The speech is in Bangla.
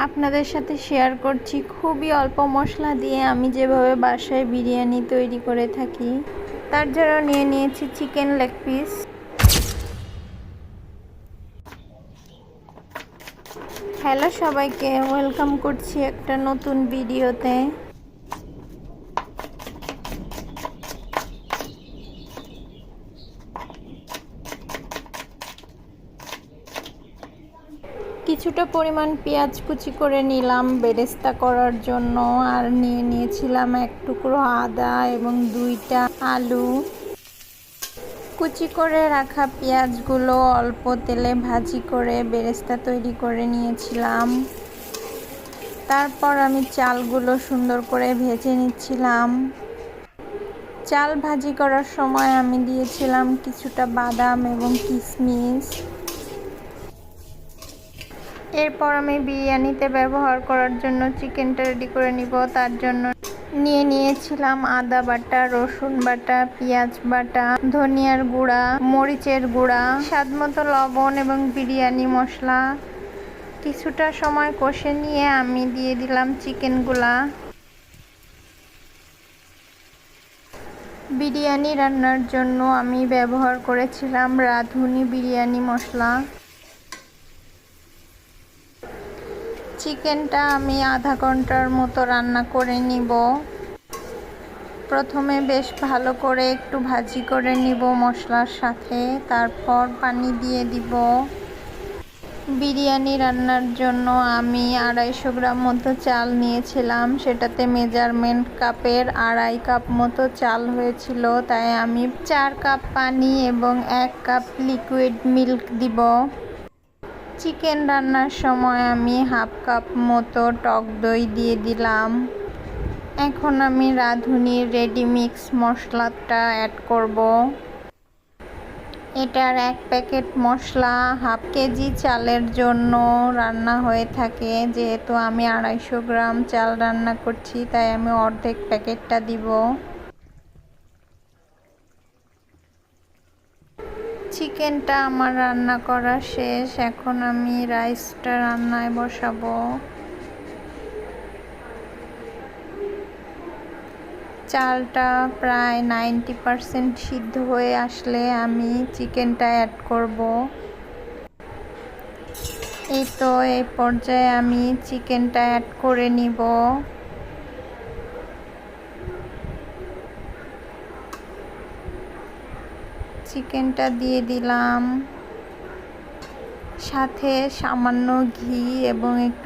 আপনাদের সাথে শেয়ার করছি খুবই অল্প মশলা দিয়ে আমি যেভাবে বাসায় বিরিয়ানি তৈরি করে থাকি। তার জন্য নিয়ে নিয়েছি চিকেন লেগ পিস। হ্যালো সবাইকে, ওয়েলকাম করছি একটা নতুন ভিডিওতে। কিছুটা পরিমাণ পেঁয়াজ কুচি করে নিলাম বেরেস্তা করার জন্য, আর নিয়ে নিয়েছিলাম এক টুকরো আদা এবং 2টা আলু। কুচি করে রাখা পেঁয়াজগুলো অল্প তেলে ভাজি করে বেরেস্তা তৈরি করে নিয়েছিলাম। তারপর আমি চালগুলো সুন্দর করে ভেজে নিচ্ছিলাম। চাল ভাজি করার সময় আমি দিয়েছিলাম কিছুটা বাদাম এবং কিশমিশ। এরপর আমি বিরিয়ানিতে ব্যবহার করার জন্য চিকেনটা রেডি করে নিব। তার জন্য নিয়ে নিয়েছিলাম আদা বাটা, রসুন বাটা, পেঁয়াজ বাটা, ধনিয়ার গুঁড়া, মরিচের গুঁড়া, স্বাদমতো লবণ এবং বিরিয়ানি মশলা। কিছুটা সময় কষে নিয়ে আমি দিয়ে দিলাম চিকেনগুলা। বিরিয়ানি রান্নার জন্য আমি ব্যবহার করেছিলাম রাঁধুনি বিরিয়ানি মশলা। চিকেনটা আমি আধা ঘন্টার মতো রান্না করে নিব। প্রথমে বেশ ভালো করে একটু ভাজি করে নিব মশলার সাথে, তারপর পানি দিয়ে দিব। বিরিয়ানি রান্নার জন্য আমি 250 গ্রাম মতো চাল নিয়েছিলাম। সেটাতে মেজারমেন্ট কাপের 2.5 কাপ মতো চাল হয়েছিল, তাই আমি 4 কাপ পানি এবং 1 কাপ লিকুইড মিল্ক দিব। চিকেন রান্নার সময় আমি 1/2 কাপ মতো টক দই দিয়ে দিলাম। এখন আমি রাঁধুনির রেডি মিক্স মশলাটা অ্যাড করব। এটার 1 প্যাকেট মশলা 1/2 কেজি চালের জন্য রান্না হয়ে থাকে। যেহেতু আমি 250 গ্রাম চাল রান্না করছি, তাই আমি অর্ধেক প্যাকেটটা দিব। চিকেনটা আমার রান্না করা শেষ। এখন আমি রাইসটা রান্নায় বসাবো। চালটা প্রায় 90% সিদ্ধ হয়ে আসলে আমি চিকেনটা অ্যাড করব। এই তো এই পর্যায়ে আমি চিকেনটা অ্যাড করে নিব। চিকেনটা দিয়ে দিলাম, সাথে সামান্য ঘি এবং একটু